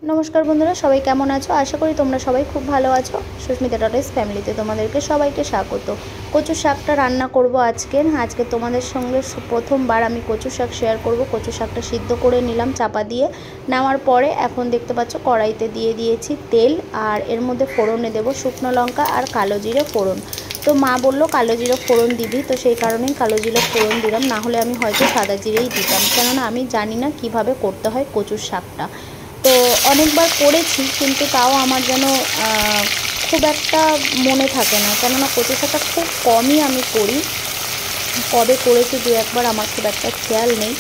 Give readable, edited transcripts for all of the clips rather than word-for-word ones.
नमस्कार बंधुरा सबाई केमन आछो आशा करी तोमरा सबाई खूब भालो आछो। सुस्मिता टटेस फैमिलीते तोमादेरके सबाइके स्वागत। कचु शाकटा रान्ना करब आजके तोमादेर संगे प्रथमबार आमी कचु शाक शेयर करब। कचु शाकटा सिद्ध करे निलाम चापा दिए नेওয়ার परे एखन देखते पाচ্ছ कड़ाईते दिए दिएछि तेल और एर मध्य फोड़ने देब शुकनो लंका और कालो जिरे फोड़न। तो मा बोल्लो कालो जिरे फोड़न दिबि, तो सेई कारणेई कालो जिरे फोड़न दिलाम, ना होले आमी हयतो सादा जिरेई दिताम, केनना आमी जानि ना किभाबे करते हय कचुर शाकटा। तो अनेकबार करेছি কিন্তু তাও আমার যেন খুব একটা মনে থাকে না, কেননা কচু শাকটা খুব কমই আমি করি, কবে করেছি দু একবার আমার খুব একটা খেয়াল নেই।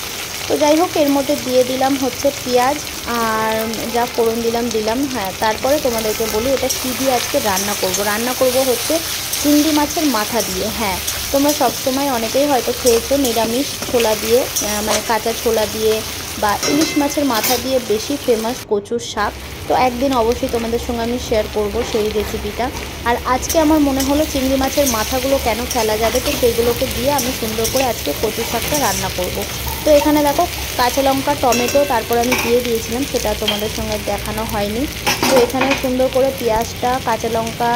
তো যাই হোক এর মধ্যে দিয়ে দিলাম হচ্ছে পেঁয়াজ আর যা ফোড়ন দিলাম। হ্যাঁ, তারপরে তোমাদেরকে বলি এটা কী দিয়ে আজকে রান্না করব হচ্ছে চিংড়ি মাছের মাথা দিয়ে। হ্যাঁ, তোমরা সবসময় অনেকেই হয়তো খেয়েছো নিরামিষ ছোলা দিয়ে, মানে কাঁচা ছোলা দিয়ে বা ইলিশ মাছের মাথা দিয়ে বেশি ফেমাস কচুর শাক। তো একদিন অবশ্যই তোমাদের সঙ্গে আমি শেয়ার করব সেই রেসিপিটা। আর আজকে আমার মনে হলো চিংড়ি মাছের মাথাগুলো কেন ফেলা যাবে, তো সেইগুলোকে দিয়ে আমি সুন্দর করে আজকে কচুর শাকটা রান্না করব। তো এখানে দেখো কাঁচা লঙ্কা টমেটো তারপর আমি দিয়ে দিয়েছিলাম, সেটা তোমাদের সঙ্গে দেখানো হয়নি। তো এখানে সুন্দর করে পেঁয়াজটা কাঁচা লঙ্কা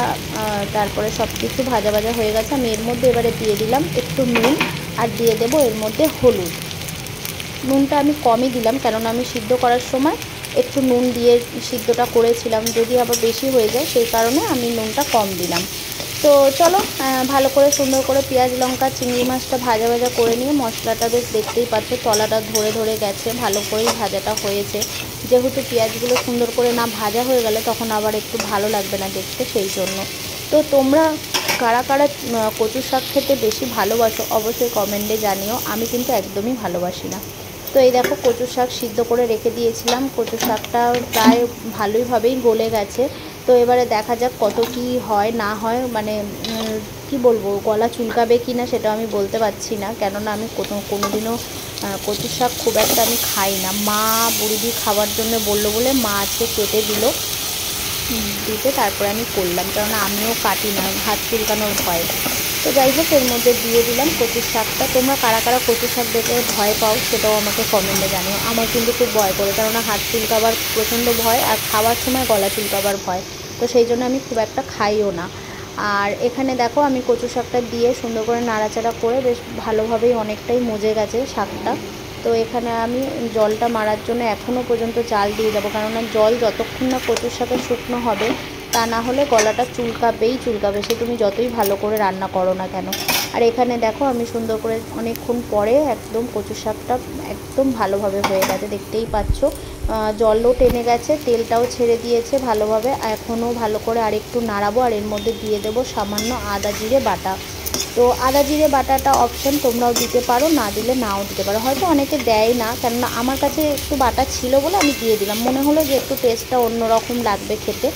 তারপরে সব কিছু ভাজা ভাজা হয়ে গেছে। আমি এর মধ্যে এবারে দিয়ে দিলাম একটু নুন আর দিয়ে দেব এর মধ্যে হলুদ। নুনটা আমি কমই দিলাম, কেননা আমি সিদ্ধ করার সময় একটু নুন দিয়ে সিদ্ধটা করেছিলাম, যদি আবার বেশি হয়ে যায় সেই কারণে আমি নুনটা কম দিলাম। তো চলো ভালো করে সুন্দর করে পেঁয়াজ লঙ্কা চিংড়ি মাছটা ভাজা ভাজা করে নিয়ে মশলাটা বেশ দেখতেই পাচ্ছ তলাটা ধরে ধরে গেছে, ভালো করেই ভাজাটা হয়েছে। যেহেতু পেঁয়াজগুলো সুন্দর করে না ভাজা হয়ে গেলে তখন আবার একটু ভালো লাগবে না দেখতে, সেই জন্য। তো তোমরা কারা কারা কচু শাক খেতে বেশি ভালোবাসো অবশ্যই কমেন্টে জানিও, আমি কিন্তু একদমই ভালোবাসি না। তো এই দেখো কচু শাক সিদ্ধ করে রেখে দিয়েছিলাম, কচু শাকটা প্রায় ভালোইভাবেই গলে গেছে। তো এবারে দেখা যাক কত কি হয় না হয়, মানে কি বলবো গলা চুলকাবে কি না সেটা আমি বলতে পারছি না, কেননা আমি কোনোদিনও কচু শাক খুব একটা আমি খাই না। মা বুড়িদি খাওয়ার জন্য বললো বলে মা আজকে কেটে দিতে তারপরে আমি করলাম, কেননা আমিও কাটি না হাত চুলকানোর ভয়। তো যাই হোক এর মধ্যে দিয়ে দিলাম কচুর শাকটা। তোমরা কারা কারা কচু শাক দেখে ভয় পাও সেটাও আমাকে কমেন্টে জানিও। আমার কিন্তু খুব ভয় করে, কেননা হাত চুলকাবার প্রচণ্ড ভয় আর খাওয়ার সময় গলা চুলকাবার ভয়, তো সেই জন্য আমি খুব একটা খাইও না। আর এখানে দেখো আমি কচু শাকটা দিয়ে সুন্দর করে নাড়াচাড়া করে বেশ ভালোভাবেই অনেকটাই মজে গেছে শাকটা। তো এখানে আমি জলটা মারার জন্য এখনও পর্যন্ত জাল দিয়ে যাবো, কেননা জল যতক্ষণ না কচুর শাকে শুকনো হবে তা না হলে গলাটা চুলকাবে, সে তুমি যতই ভালো করে রান্না করো না কেন। আর এখানে দেখো আমি সুন্দর করে অনেকক্ষণ পরে একদম কচু শাকটা একদম ভালোভাবে হয়ে গেছে, দেখতেই পাচ্ছ জলও টেনে গেছে, তেলটাও ছেড়ে দিয়েছে ভালোভাবে। এখনও ভালো করে আরেকটু নাড়াবো আর এর মধ্যে দিয়ে দেবো সামান্য আদা জিরে বাটা। তো আদা জিরে বাটাটা অপশান, তোমরাও দিতে পারো, না দিলে নাও দিতে পারো, হয়তো অনেকে দেয় না, কেননা আমার কাছে একটু বাটা ছিল বলে আমি দিয়ে দিলাম, মনে হলো যে একটু টেস্টটা অন্যরকম লাগবে খেতে।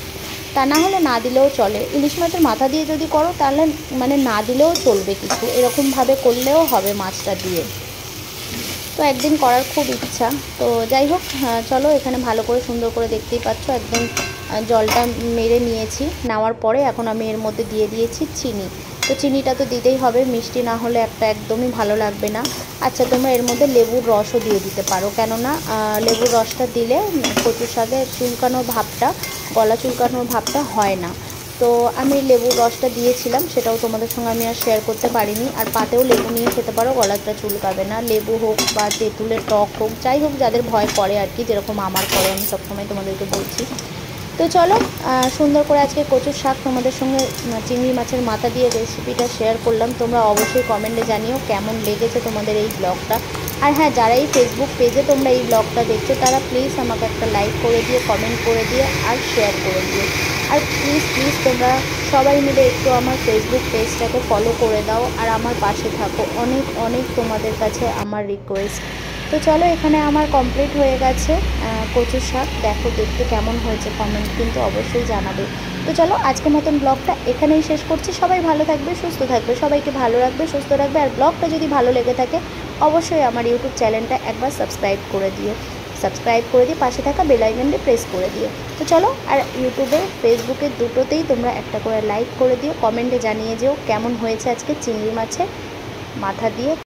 তা না হলে না দিলেও চলে। ইলিশ মাছের মাথা দিয়ে যদি করো তাহলে মানে না দিলেও চলবে, কিছু এরকমভাবে করলেও হবে মাছটা দিয়ে। তো একদিন করার খুব ইচ্ছা। তো যাই হোক চলো এখানে ভালো করে সুন্দর করে দেখতেই পাচ্ছ একদম জলটা মেরে নিয়েছি, নেওয়ার পরে এখন আমি এর মধ্যে দিয়ে দিয়েছি চিনি। তো চিনিটা তো দিতেই হবে, মিষ্টি না হলে একটা একদমই ভালো লাগবে না। আচ্ছা তোমরা এর মধ্যে লেবুর রসও দিয়ে দিতে পারো, কেননা লেবুর রসটা দিলে কচুর শাকে চুলকানোর ভাবটা গলা চুলকানোর ভাবটা হয় না। তো আমি লেবুর রসটা দিয়েছিলাম, সেটাও তোমাদের সঙ্গে আমি আর শেয়ার করতে পারিনি। আর পাতেও লেবু নিয়ে খেতে পারো, গলাটা চুলকাবে না। লেবু হোক বা তেঁতুলের টক হোক, যাই হোক যাদের ভয় করে আর কি, যেরকম আমার করে, আমি সবসময় তোমাদেরকে বলছি। তো চলো সুন্দর করে আজকে কচুর শাক তোমাদের সঙ্গে চিংড়ি মাছের মাথা দিয়ে রেসিপিটা শেয়ার করলাম। তোমরা অবশ্যই কমেন্টে জানিও কেমন লেগেছে তোমাদের এই ব্লগটা। আর হ্যাঁ, যারা এই ফেসবুক পেজে তোমরা এই ব্লগটা দেখছো তারা প্লিজ আমাকে একটা লাইক করে দিয়ে কমেন্ট করে দিয়ে আর শেয়ার করে দিও। আর প্লিজ তোমরা সবাই মিলে একটু আমার ফেসবুক পেজটাকে ফলো করে দাও আর আমার পাশে থাকো, অনেক অনেক তোমাদের কাছে আমার রিকোয়েস্ট। তো চলো এখানে আমার কমপ্লিট হয়ে গেছে কচুর শাক, দেখো দেখতে কেমন হয়েছে কমেন্ট কিন্তু অবশ্যই জানাবে। তো চলো আজকের মতন ব্লগটা এখানেই শেষ করছি। সবাই ভালো থাকবে, সুস্থ থাকবে, সবাইকে ভালো রাখবে, সুস্থ রাখবে। আর ব্লগটা যদি ভালো লেগে থাকে অবশ্যই আমার ইউটিউব চ্যানেলটা একবার সাবস্ক্রাইব করে দিয়ে পাশে থাকা বেল আইকনটি প্রেস করে দিও। তো চলো, আর ইউটিউবে ফেসবুকে দুটোতেই তোমরা একটা করে লাইক করে দিও, কমেন্টে জানিয়ে যেও কেমন হয়েছে আজকে চিংড়ি মাছের মাথা দিয়ে